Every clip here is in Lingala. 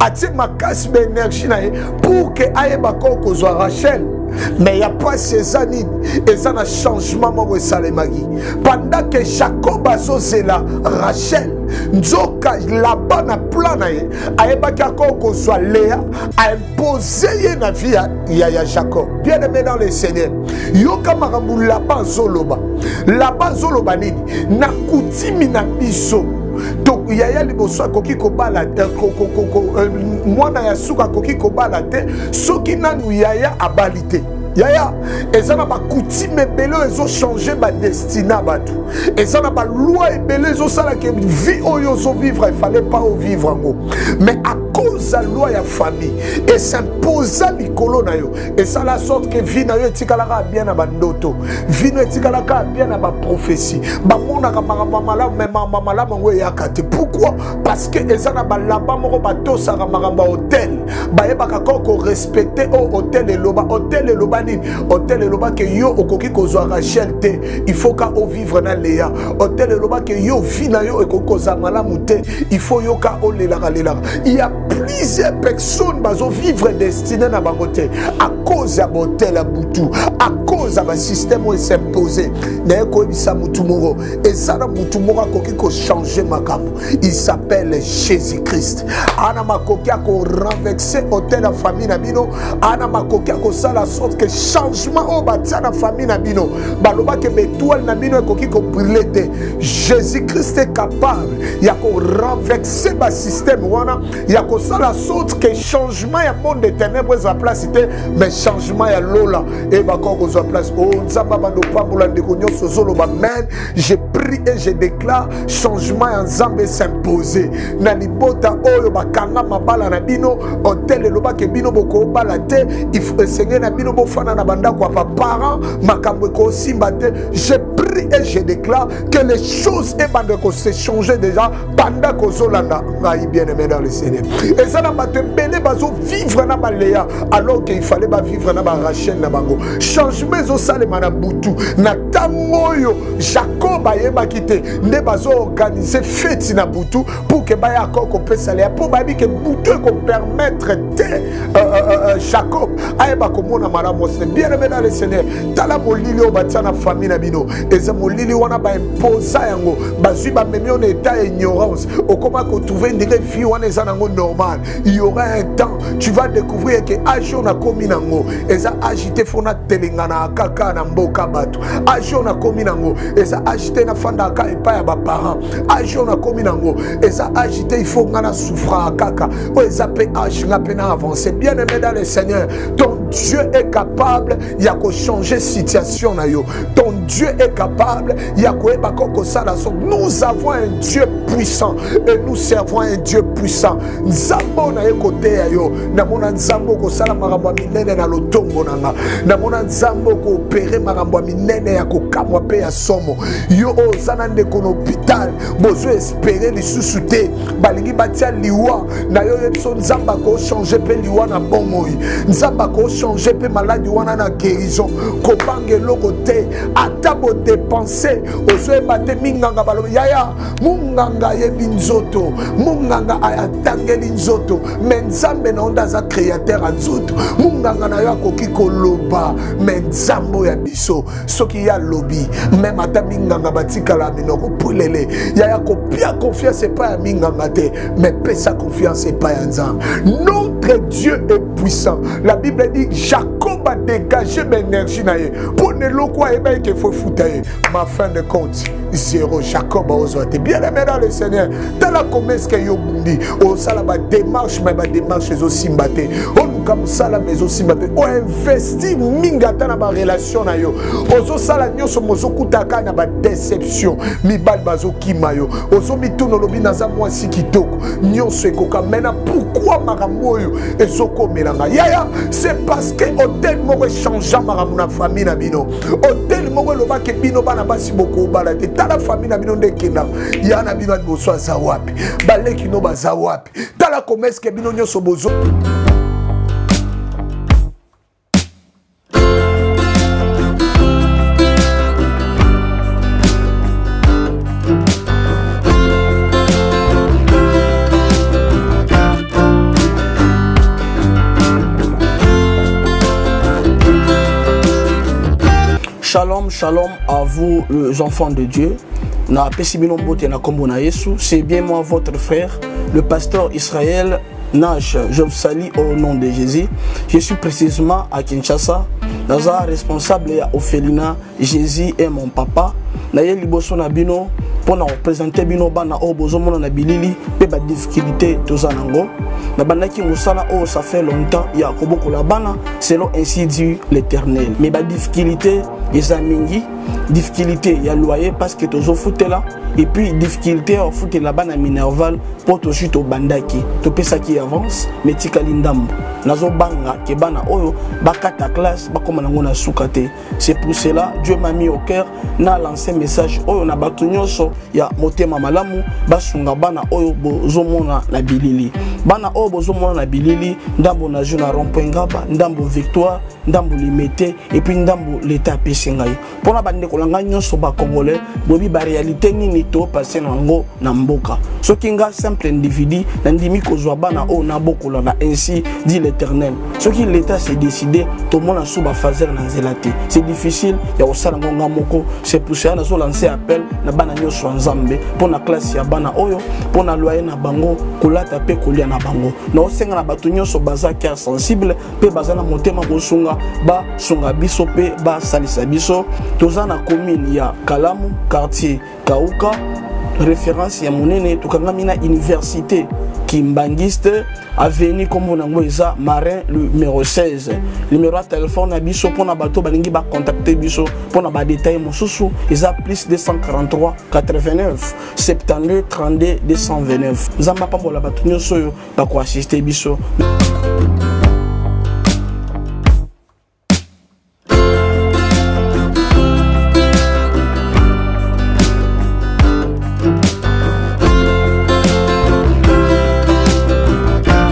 atie makasi ba énergie na ye pour que ayeba ko zo Rachel. Mais il n'y a pas ces années, et ça a changement moko salemaki. Pendant que Jacob a saucé la Rachel, Nzoka là-bas na plan na ye, ayeba ko soit Léa a imposé na vie ya Jacob. Bien aimé dans le Seigneur. Yoka marambu là-bas zoloba. Là-bas zoloba nini na kutimi na biso. Donc yaya liboso koki kobala mwana ya suka koki kobala te soki nanu yaya abalite yaya ezana ba coutume ebele ezo changer ba destina batu ezana ba loi ebele ezo sala ke vie oyo zo vivre il fallait pas vivre ngo mais à cause la loi ya famille et s'imposa likolo na yo et ça la sorte que vie na yo etikalaka bien na bandoto vie na etikalaka bien na ba prophétie ba mona ka makamala mais mamala mango ya kate pourquoi parce que ezana ba lamba moko bato sa makambo hôtel ba yebaka ko respecter au hôtel et loba hôtel et loba que yo okoki kozwa Rachel te il faut ka o vivre na Léa hôtel et loba que yo vie na yo ekokoza malamu te il faut yo ka o lela il y a plusieurs personnes bazo vivre destiné na bangote à cause ya hôtel à Boutou à cause ya système où s'imposer na ko bisa mutumoro et ça na mutumoro koki ko changer makambo il s'appelle Jésus-Christ ana makoki ko renverser hôtel la famille na bino ana makoki ko sala sorte que changement au batia na famille na bino baloba ke étoile na bino koki ko brûler te Jésus-Christ est capable ya ko renverser ba système wana ya ko sala sorte que changement ya monde des ténèbres za place te mais changement ya lola et ba ko za place o nzamba bando pambola ndeko nyonso zolo ba men je prie et je déclare changement ya nzambe s'imposer na libota oyo bakanga mabala na bino hôtel loba ke bino boko bala te il faut enseigner na bino bofana na banda kwa parents makambo ko simbate je prie et je déclare que les choses et bande ko se changer déjà pendant que zolanda ngai bien aimé dans le Seigneur et ça na bato belé bazo vivre na baléa alors qu'il fallait ba vivre na ba Rachel na bango changement zo salema na butu na tangoyo Jacob ayeba kité nde bazo organiser fête na butu pour que ba ya ko pesa léa pour ba bi que butu ko permettre de Jacob ayeba ko mona malamu c'est bien aimé dans le Seigneur tala molili o batia na famille na bino eza molili wana ba imposa yango bazui ba memi on état ignorance au comment ko trouver une vie wana eza nango normal il y aura un temps tu vas découvrir que ajo na komi nango eza agité fona telengana kaka na mboka bato ajo na komi nango eza agité na fanda ka epa ya ba parents ajo na komi nango eza agité il faut ngana souffrir kaka o eza pe age nga pe na avancer bien aimé dans le Seigneur ton Dieu est capable ya ko changer situation na yo ton Dieu est capable ya ko eba ko sala so nous avons un Dieu puissant et nous servons un Dieu puissant nzambo na ye côté ya yo na mona nzambo ko sala makambo minene na lotongo nanga na mona nzambo ko opérer makambo minene ya ko kamwa pe ya somo yo ozana ndeko na hôpital bozo espérer lisusu te balingi batia liwa na yo yebso nzamba ko changer pe liwa na bomoi nzamba ko changer pe maladie wana na guérison ko bangeloko te ata bo dépenser ozo ebate minganga balo yaya munganga yebi nzoto munganga ayatangeli nzoto mais nzambe na onda za créateur nzoto munganga na yo akoki koloba mais nzambo ya biso soki ya lobi même ata minganga batikala minoko pulele yaya kopia confiance pas ya minganga te mais pesa confiance pas ya nzambe notre Dieu est puissant la Bible dit Jacob a dégagé l'énergie na ye pour ne lokwa eba ke faut fouta ma fin de compte zéro Jacob a osé bien aimé dans le Seigneur tala comment est-ce que yo bundi o sala ba démarche mais ba démarche zo simbate on comme sala mais zo simbate o investi mingata na ba relation na yo ozo sala nyoso mozo kutaka na ba déception mi bal bazo kimayo ozo mituno lobi na za mwasi kitoko nyoso ekoka mena pourquoi makambo yo ezoko melanga yaya c'est parce que hôtel moko changeant makambo na famille na bino hôtel moko loba ke bino bana basi boko balate tala famille na bino ndekenda ya na bino boso za wapi baleki no baza wapi tala comment est-ce que bino nyoso bozo Shalom, shalom à vous les enfants de Dieu. C'est bien moi votre frère, le pasteur Israël Nash. Je vous salue au nom de Jésus. Je suis précisément à Kinshasa. Naza responsable à Ophelina. Jésus est mon papa. Naye liboso na bino pour nous représenter bino bana o bozomo na bilili pe ba difficulté tozanango. Na bandaki musala o ça fait longtemps ya koboko la bana selon ainsi dit l'Éternel. Mais ba difficulté ezamingi, difficulté ya loyer parce que tozo foute là et puis difficulté au foute la bana minerval pour to juste au bandaki. To pesa qui avance mais tikali ndambo. Nazo banga ke bana oyo bakata classe bakoma nango na sukate. C'est pour cela Dieu m'a mis au cœur na lancé message oyo na batu nyonso ya motema malamu basunga bana oyo bozomona na bilili. Bana oyo bozomona na bilili ndambo na juna rond-point Ngaba, ndambo Victoire, ndambo Limete et puis ndambo l'état pesingai. Pona bande kolanga nyonso ba congolais bobi ba réalité nini to passer nango na mboka. Soki nga simple individu na ndimi kozwa bana oyo na bokola na ainsi dit l'Éternel. Soki l'état s'est décidé to mona suba fazer na zelate. C'est difficile ya osala ngonga moko. C'est pour ça na so lancer appel na bana nyonso nzambe pona classe ya bana oyo pona loyer na bango kolata pe kolia na bango. Na osenga na batu nyonso baza cœur sensible pe baza na motema bosunga ba sunga biso pe ba salisa biso. Toza na commune ya Kalamu quartier Kauka référence ya monene tukangami na université Kimbangiste avenue comme on a Marin le numéro 16 numéro de téléphone à biso pour na bato balingi ba contacter biso pour na ba détail mosusu eza plus 243 89 72 32 229 nzamba pambola bato nyonso yo ba ko assister biso.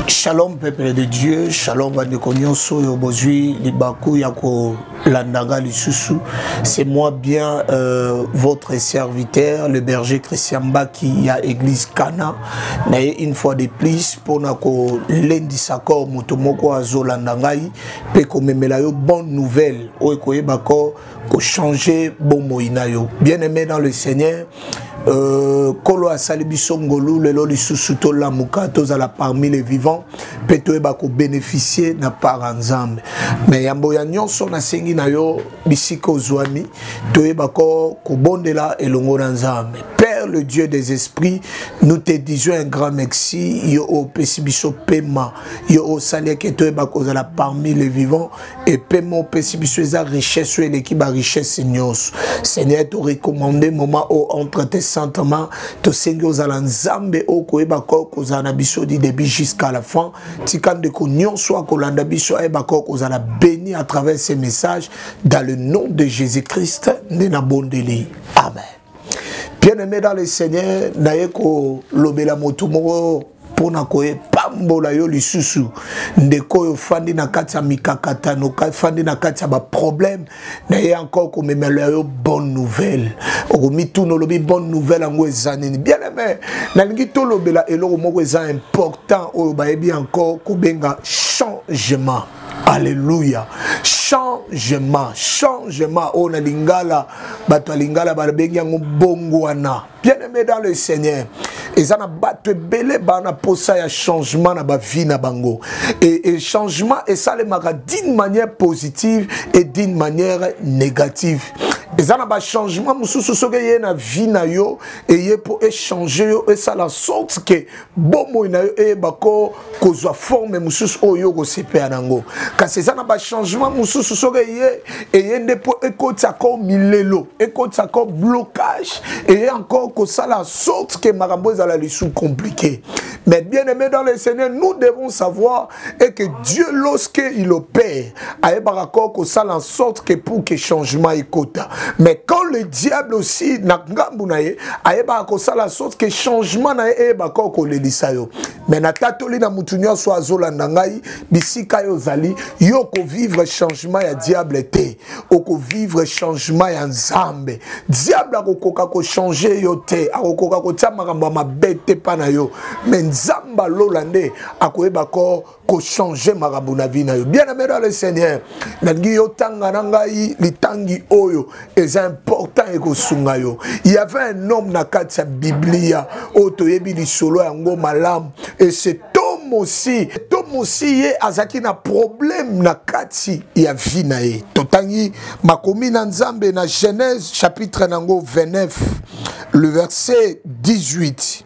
Shalom peuple de Dieu, shalom Bandekonyoso Yobozui, Libaku Yako Landaga Lisusu. C'est moi bien votre serviteur, le berger Christian Baki à église Kana. Naye une fois de plus pour nako lundi sako mutomoko azo Landangai pe ko memela yo bonne nouvelle o ekoye bako ko changer bon moina yo. Bien-aimé dans le Seigneur, Kolo asali biso ngolu lelo lisusu to lamuka tozala parmi les vivants peto ebako bénéficier na par nzambe mais yambo ya nyonso na sengi na yo bisiko zwami to ebako kobondela elongo na nzambe. Père le Dieu des esprits, nous te disons un grand merci yo o pesi biso pema yo o salia ke to ebako zala parmi les vivants et pema pesi biso eza richesse ou l'équipe ba richesse nyonso. Seigneur to recommander moment au entre tes sentiments to sengi ozala nzambe o koyeba ko kozala biso di début jusqu'à la fin tikande ko nyonso akolanda biso ayeba ko kozala béni à travers ces messages dans le nom de Jésus-Christ na bondeli. Amen. Bien-aimé dans le Seigneur, naeko lobela motumo pona koye pambola yo lisusu ndeko yo fandi na kati ya mikakatano ka fandi na kati ya ba problème na ye encore ko memela yo bonne nouvelle okomi tuno lobi bonne nouvelle ngo ezanini. Bien-aimé na lingi to lobela eloko moko eza important oyo bayebi encore ko benga changement. Alléluia. Changement. Changement. On a lingala. Bato lingala barbengi yango bongwana. Bien-aimé dans le Seigneur. Et ça n'a bato belé bana posa ya changement na ba vie na bango. Et changement et ça le mara d'une manière positive et d'une manière négative. Et ça n'a pas changement mususu soke ye na vie na yo et ye pour échanger yo et ça la sorte que bomo na yo e bako kozwa forme mususu oyo ko sepe anango. Parce que ça n'a pas changement mususu soke ye et ye ne pour écouter encore milelo, écouter encore blocage et encore que ça la sorte que marambo za la lisu compliqué. Mais bien aimé dans le Seigneur, nous devons savoir et que Dieu lorsque il opère, a par accord que ça la sorte que pour que changement écoute. Mais quand le diable aussi na ngambu na ye ayeba ko sala sorte que changement na ye ba ko ko lelisa yo. Mais na tatoli na mutunyo so azolanda ngai bisika yo zali yo ko vivre changement ya diable te. Oko vivre changement ya nzambe. Diable akokoka ko changer yo te, akokoka ko tia makambo mabete pa na yo. Mais nzamba lolande akoyeba ko changer makambo na vie na yo. Bien aimé dans le Seigneur, nangi yo tanga ngai litangi oyo est important et ko sunga yo. Il y avait un homme na kati ya Biblia oto yebi li solo yango malam et c'est Tom aussi ye azaki na problème na kati ya vie na ye. Totangi makomi na nzambe na Genèse chapitre nango 29 le verset 18.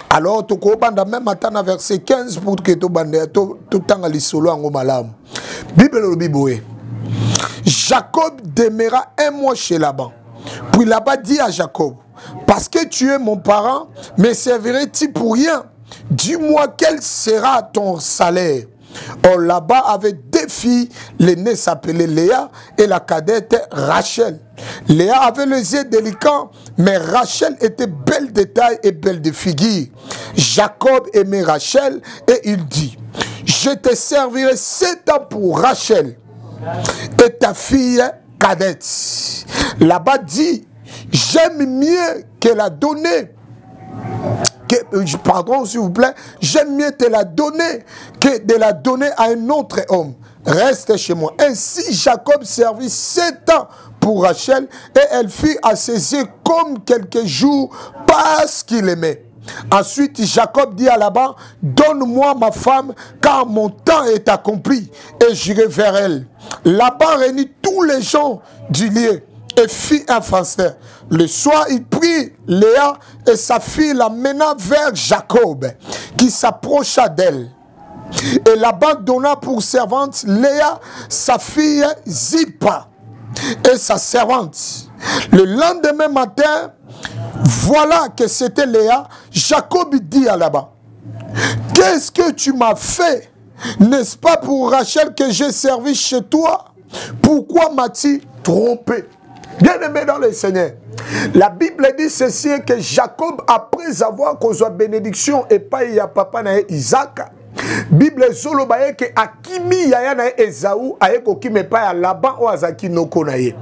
Alors tu banda même attendre verset 15 pour que tu bande tout tanga li solo yango malam. Bible le Bible. Jacob demeura un mois chez Laban. Puis Laban dit à Jacob: parce que tu es mon parent, me servirais-tu pour rien? Dis-moi quel sera ton salaire. Or Laban avait deux filles, l'aînée s'appelait Léa et la cadette Rachel. Léa avait les yeux délicats, mais Rachel était belle de taille et belle de figure. Jacob aimait Rachel et il dit: je te servirai 7 ans pour Rachel et ta fille cadette. Laban dit: j'aime mieux qu'elle a donné. Pardon, s'il vous plaît, j'aime mieux te la donner que de la donner à un autre homme. Reste chez moi. Ainsi, Jacob servit 7 ans pour Rachel et elle fut à ses yeux comme quelques jours parce qu'il aimait. Ensuite, Jacob dit à Laban: donne-moi ma femme car mon temps est accompli et j'irai vers elle. Laban réunit tous les gens du lieu et fit un festin. Le soir, il prit Léa et sa fille l'amena vers Jacob, qui s'approcha d'elle. Et Laban donna pour servante Léa, sa fille Zilpa, et sa servante. Le lendemain matin, voilà que c'était Léa. Jacob dit à Laban: qu'est-ce que tu m'as fait? N'est-ce pas pour Rachel que j'ai servi chez toi? Pourquoi m'as-tu trompé? Bien aimé dans le Seigneur, la Bible dit ceci, que Jacob, après avoir causé bénédiction et pas ya papa na Isaac, Bible zolo baye que akimi yaya na Esaü aye ko kimi pa ya Laban o azaki noko na ye.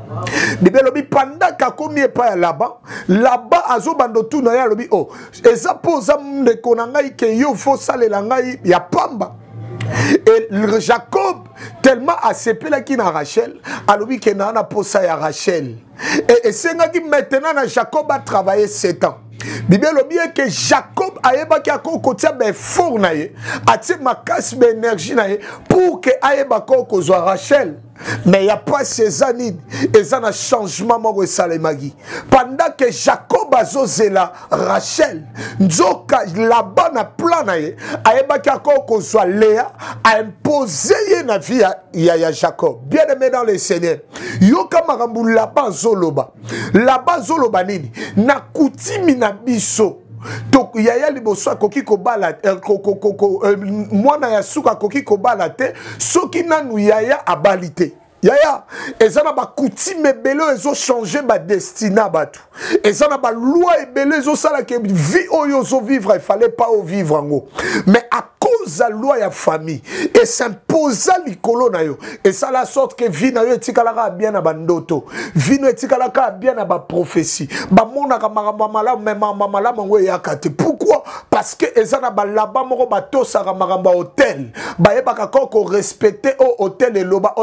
Bible lobi panda ka komi pa ya Laban azo bando tu na ya lobi oh eza poza mde konanga ke yo fo salela ngai ya pamba. Et Jacob tellement accepté la qui na Rachel, alors que na posa ya Rachel. Et c'est maintenant na Jacob a travaillé 7 ans. Bible le bien que Jacob aeba ki akokotia be fort na ye, atie makasi be énergie na ye pour que aeba ko zo Rachel. Mais il n'y a pas ces années, et ça a un changement de Salemagi. Pendant que Jacob a zozela Rachel, Nzoka là-bas na plan na ye, aeba ki ko soit Léa a imposé na vie ya Jacob. Bien aimé dans le Seigneur. Yo kamarambu là-bas zoloba. Là-bas zoloba nini na kutimi na biso. Donc yaya liboso koki ko bala mwana ya suka koki ko bala te soki nanu yaya abalite yaya ezana ba coutume belo ezo changer ba destina batu ezana ba loi ebelo ezo sala ke vie oyo zo vivre il fallait pas au vivre ngo mais à cause la loi ya famille et s'imposa likolo na yo et ça la sorte que vie na yo etikalaka bien na bandoto vie no etikalaka bien na ba prophétie ba mona ka makambo malamu mais malamu ngo yakate. Pourquoi? Parce que ezana ba laba moko bato sa makambo hôtel ba yebaka ko respecter au hôtel et loba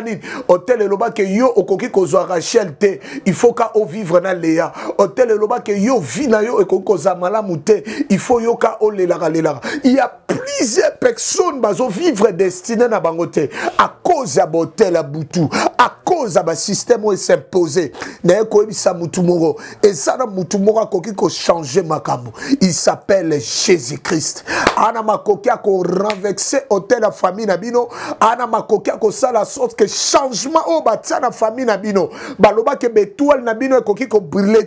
nini hôtel et loba que yo okoki kozwa Rachel te il faut ka o vivre na Léa hôtel et loba que yo vi na yo ekoki kozwa malamu te il faut yo ka o lelaka. Il y a plusieurs personnes bazo vivre destiné na bangote à cause ya hôtel à Boutou, à cause ya ba système où s'imposer na ko ebisa mutu moko et ça na mutu moko akoki ko changer makambo. Il s'appelle Jésus-Christ. Ana makoki ko renverser hôtel la famille na bino, ana makoki ko sala sorte que changement au batia na famille na bino baloba ke betoile na bino ekoki ko briller.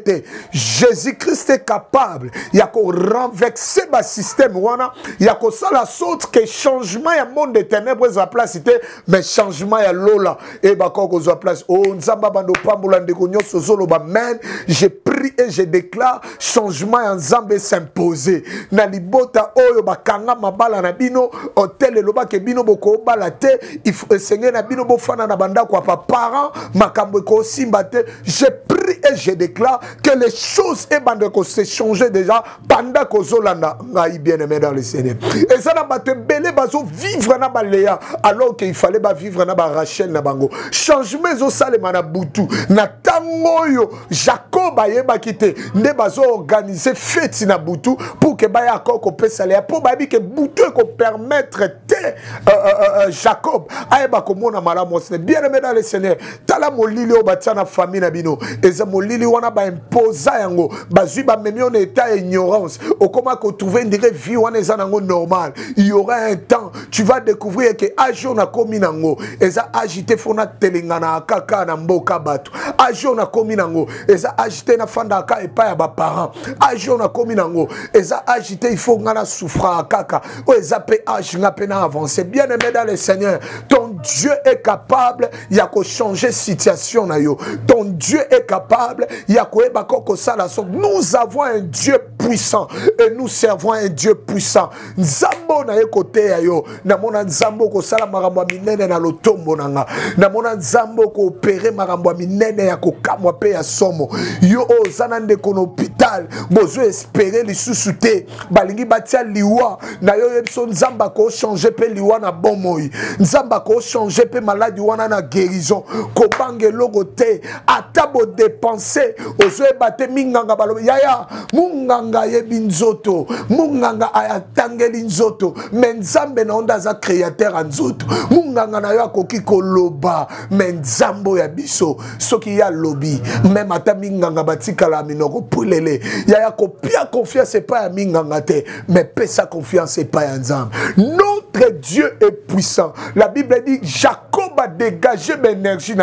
Jésus-Christ est capable ya ko renverser ba système wana ya ko sala sorte que changement ya monde des ténèbres à place mais changement ya lola et ba ko zo place o nzamba bando pambola ndeko nyonso zolo ba men je prie et je déclare changement ya nzambe s'imposer na libota oyo bakanga mabala na bino hotel loba ke bino boko bala te il faut enseigner na bino bofana na banda kwa parents makambo ko simba te. Je prie et je déclare que les choses et bande ko se changer déjà pendant que zolanda ngai bien-aimé dans le Seigneur et ça na bato belé bazo vivre na baléa alors qu'il fallait ba vivre na ba Rachel na bango changement zo salema na butu na tango yo Jacob ayeba kité nde bazo organiser fête na butu pour que ba ya ko pesa le pour ba bi que butu ko permettre te Jacob ayeba ko mona malamu bien-aimé dans le Seigneur tala molili o batia na famille na bino eza molili wana ba imposa yango bazui ba memi on état ignorance au comment ko trouver une vie wana eza nango normal. Il y aura un temps tu vas découvrir que ajo na komi nango eza agité fona telengana kaka na mboka bato ajo na komi nango eza agité na fanda ka epa ya ba parents ajo na komi nango eza agité il faut ngana souffra kaka o eza pe age nga pe na avancer. Bien-aimé dans le Seigneur ton Dieu est capable ya ko changer situation na yo ton Dieu est capable ya ko eba ko sala so. Nous avons un Dieu puissant et nous servons un Dieu puissant. Nzambo na ye côté ya yo na mona nzambo ko sala makambo minene na lotombo nanga na mona nzambo ko opérer makambo minene ya ko kamwa pe ya somo yo ozana ndeko na hôpital bozo espérer lisusu te balingi batia liwa na yo yebso nzamba ko changer pe liwa na bomoi nzamba ko changer pe maladie wana na guérison ko bange logo te atabo dépenser ozo ebate minganga balobe yaya munganga yebi nzoto munganga ayatangeli nzoto mais nzambe na onda za créateur en nzoto munganga na yo akoki koloba mais nzambo ya biso soki ya lobi même ata minganga batikala minoko pulele yaya kopia confiance pas ya minganga te mais pesa confiance pas ya nzambe. Notre Dieu est puissant. La Bible dit Jacob a dégagé l'énergie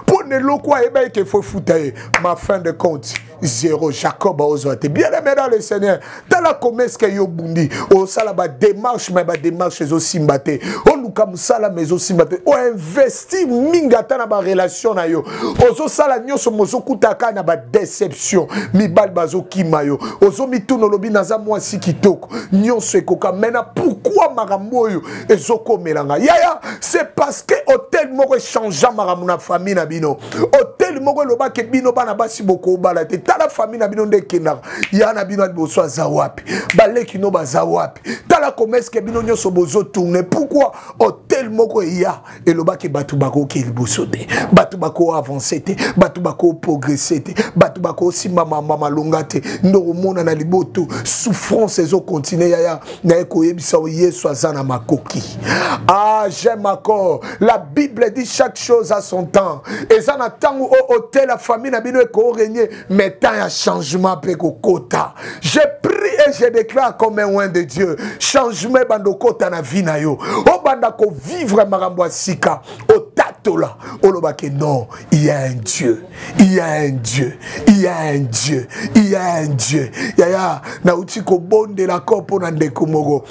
pour ne le quoi et qu'il faut foutre ma fin de compte. Zéro. Jacob a osé. Bien-aimé dans le Seigneur. Dans la commerce que yo bundi. O sala ba démarche mais ba démarche zo simbate. O luka musala mais zo simbate. O investi mingata na ba relation na yo. Ozo sala nyoso mozo kutaka na ba déception. Mi bal bazo kimayo. Ozo mi tuno lobi naza mwasi kitoko. Nyoso ekoka mena pourquoi marambo yo ezoko melanga. Yaya c'est parce que hôtel moko changeant marambo na famille na bino. Hôtel moko loba ke bino bana basi boko balate. Tala famille na bino nde kenaka ya na bino boso azawapi baleki no bazawapi tala commerce ke bino nyoso bozo tourner pourquoi hôtel moko ya eloba ke batu bako ke liboso te batu bako avancer te batu bako progresser te batu bako simba mama longa te ndo mona na liboto souffrance ezo continuer ya na ekoyebisa Yesu azana makoki. Ah j'aime encore la Bible dit chaque chose a son temps et ça na tango au hôtel la famille na bino eko régner mais tant il y a changement peko kota. Je prie et je déclare comme un oin de Dieu. Changement bando kota na vie na yo. O banda ko vivre marambo sika. O tatola. O loba ke non, il y a un Dieu. Il y a un Dieu. Il y a un Dieu. Il y a un Dieu. Yaya na uti ko bonde la kopo na ndeko mogo.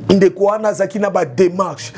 Ndeko ana zakina ba démarche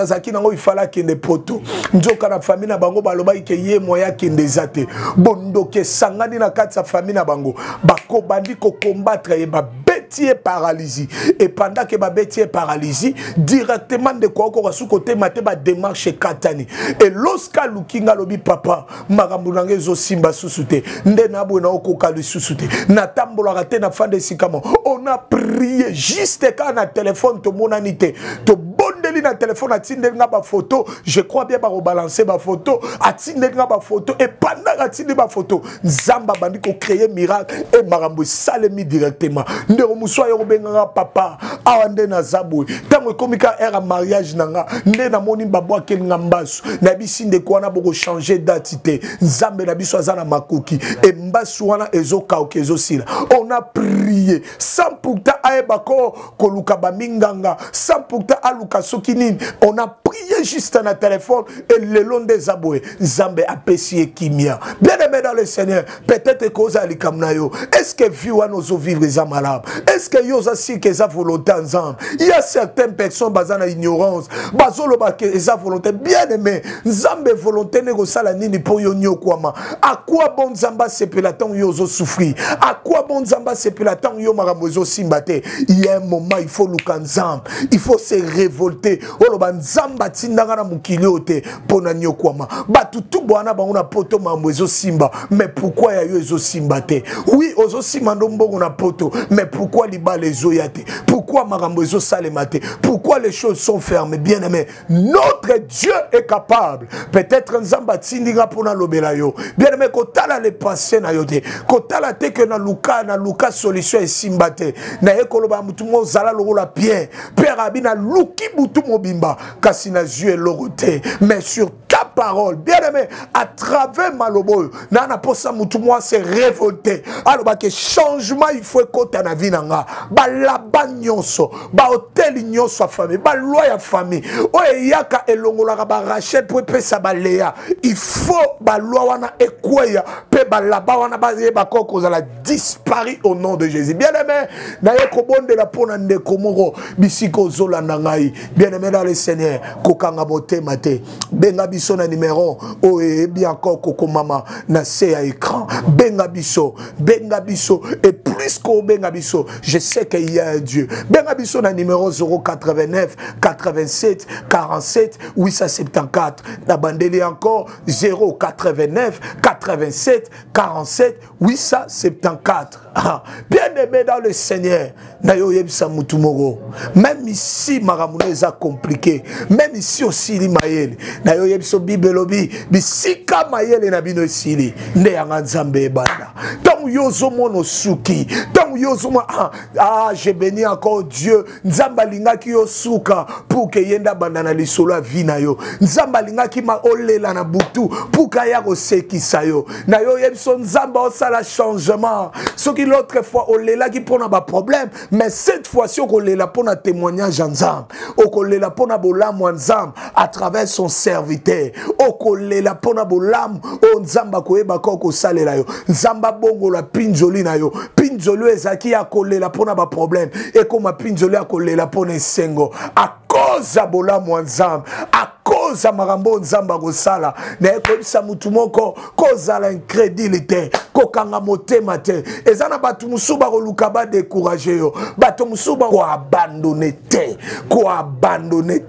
azaki nango ifala kende poto njoka na famille na bango baloba ke ye moya kende zate bondo ke sangani na kati sa famille na bango bako bandi ko combattre e ba beti paralysie et pendant que ba beti paralysie directement de ko ko su côté maté ba démarche katani et lorsque lukinga lobi papa makambu nange zo simba susute nde na bo na okoka lu susute na tambola raté na fin de sikamo on a prié juste quand na téléphone to monanité to bondeli na téléphone atindeli nga ba photo je crois bien ba rebalancer ba photo atindeli nga ba photo et pendant atindeli ba photo nzamba bandi ko créer miracle et marambo salemi directement ndero muswa yo benga papa awande na zabou tango komika era mariage nanga nde na moni babwa ken ngambasu na bisi nde ko na boko changer d'identité nzambe na biso azana makoki et mbasu wana ezoka okezo sila on a prié sans pourtant aeba ko koluka ba nganga sans pourtant aluka soki nini. On a prié juste dans le téléphone et le long des aboués. Nzambe a pessié kimia. Bien aimé dans le Seigneur, peut-être que vous allez comme nayo. Est-ce que vivre nos vivre les malades? Est-ce que vous avez que ça volonté ensemble? Il y a certaines personnes basées dans l'ignorance. Basolo ba que ça volonté. Bien aimé, Nzambe volonté négocia la nini pour yonyo kwama. À quoi bon Nzamba sepelaton yozo souffrir? À quoi bon Nzamba sepelaton yo maramozo simbate? Il y a un moment il faut lukanzam. Il faut se révolter. Oloba Nzamba tindanga na mukili ote pona nyokwama. Batu tout bwana ba on a poto mamwezo simba. Mais pourquoi ya yo ezo simbate? Oui, ozo simba ndombo on a poto. Mais pourquoi liba les oyate? Pourquoi maramwezo salemate? Pourquoi les choses sont fermées? Bien aimé, notre Dieu est capable. Peut-être Nzamba tindinga pona lobela yo. Bien aimé, kotala le passé na yote. Kotala te que na luka solution et simbate. Na ekoloba mutumo zala lola pierre. Père abina luki butu mobimba. Kasina Dieu lorote. Mais sur ta parole, bien aimé, à travers malobo, nana posa mutumo se révolter. Alors que changement il faut kota na vie nanga. Ba laba nyonso, ba hotel nyonso a famille, ba loi ya famille. Oye yaka elongola ba rachel pour pesa ba lea. Il faut ba loi wana ekweya pe ba laba wana ba yeba koko za la disparu au nom de Jésus. Bien aimé, na yekobonde la pona ndeko moko bisiko zola nangai. Bien aimé dans le Seigneur, kokanga bote mate. Benga biso na numéro oye bien koko komama na se ya écran. Benga biso et plus qu'au benga biso, je sais qu'il y a un Dieu. Benga biso na numéro 089 87 47 874. Na bandeli encore 089 87 47 874. Bien aimé dans le Seigneur, même ici maramouné a compliqué, même ici aussi li mayele na yo yebso bibelobi bisika mayele na bino sili nde yanga nzambe banda donc yozo mono suki donc yozo je bénis encore Dieu nzamba lingaki yo suka pour que yenda banda na lisolo ya vina yo nzamba lingaki ma olela na butu pour ka ya ko sekisa yo na yo yebso nzamba osala changement soki l'autre fois olela ki pona ba problème mais cette fois-ci okolela pona témoignage nzamba okolela pona bolamu nzamba à travers son serviteur okolela pona bolamu o nzamba koyeba ko salela yo nzamba bongo la pinjoli na yo pinjoli ezaki akolela pona ba problème et comme pinjoli akolela pona sengo à cause ya bolamu nzamba à cause ya marambo nzamba kosala na ekobisa mutu moko kozala incrédulité kokanga motema te ezana batu musuba koluka ba décourager yo batu musuba ko abandonner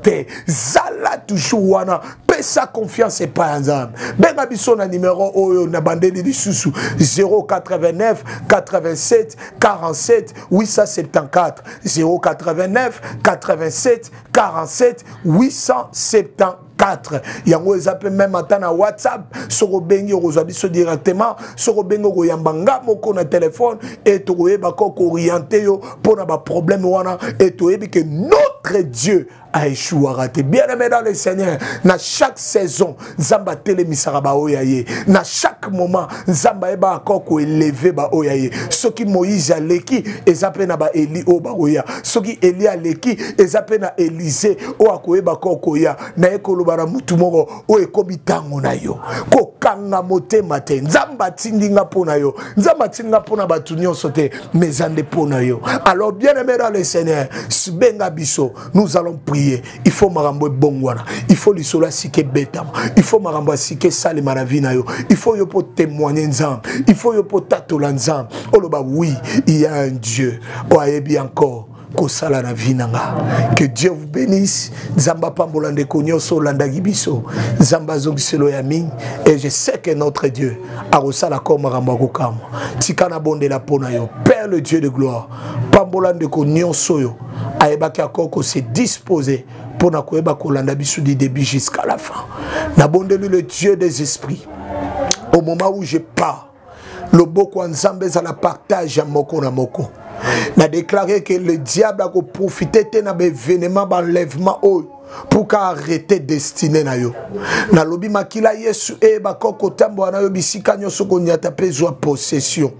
te zala toujours wana pesa confiance et pas nzambe benga biso na numéro oyo na bandeli lisusu 089 87 47 874 089 87 47 874 yango ezape même ata na WhatsApp soko bengi ozwa biso directement soko bengi koyamba nga moko na téléphone et toyeba ko orienter yo pona ba problème wana et toyebi que notre Dieu a échoué raté. Bien aimé dans le Seigneur, na chaque saison nzamba telemisaka ba oyaye na chaque moment nzamba eba akoko ko élever ba oyaye soki Moïse aleki ezape na ba Eli o ba oya soki Eli aleki ezape na Élisée o akoyeba koko ya na ekoloba na mutu moko o ekobi tango na yo kokanga motema te nzamba tindinga pona yo nzamba tindinga pona batu nyonso te mezande pona yo. Alors bien aimé dans le Seigneur, benga biso nous allons prier. Il faut marambo bongwana, il faut lisola sike betama, il faut marambo sike sale maravina yo, il faut yo po témoigner nzam, il faut yo po tatola nzam. Oloba oui, il y a un Dieu. Oyebi encore kosala na vinanga. Que Dieu vous bénisse. Nzamba pambolande konyo so landa gibiso. Nzamba zogiselo ya ming et je sais que notre Dieu a rosala comme marambo kokam. Tikana bonde la pona yo. Père le Dieu de gloire. Pambolande konyo so yo. Aebaki akoko se disposer pour na koeba kolanda biso du début jusqu'à la fin. Na bondeli le Dieu des esprits. Au moment où je pars, le boko nzambe za la partage moko na moko. n'a déclaré que le diable a profité de l'événement d'enlèvement pour arrêter destiné na yo. Na lobi makila Yesu bakoko tambo na yo bisika nyoso ko nyata pezwa possession.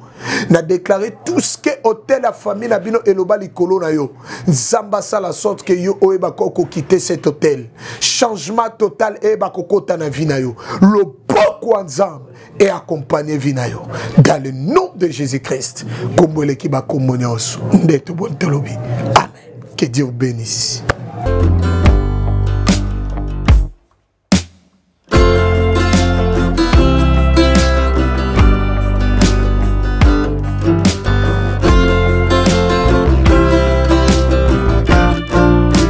Na déclaré tout ce que hôtel la famille na bino eloba likolo na yo. Nzamba sa la sorte que yo bakoko quitter cet hôtel. Changement total bakoko ta na vie na yo. Le poko nzamba et accompagner Vinayo dans le nom de Jésus-Christ. Comme l'équipe a communion. Amen. Que Dieu vous bénisse.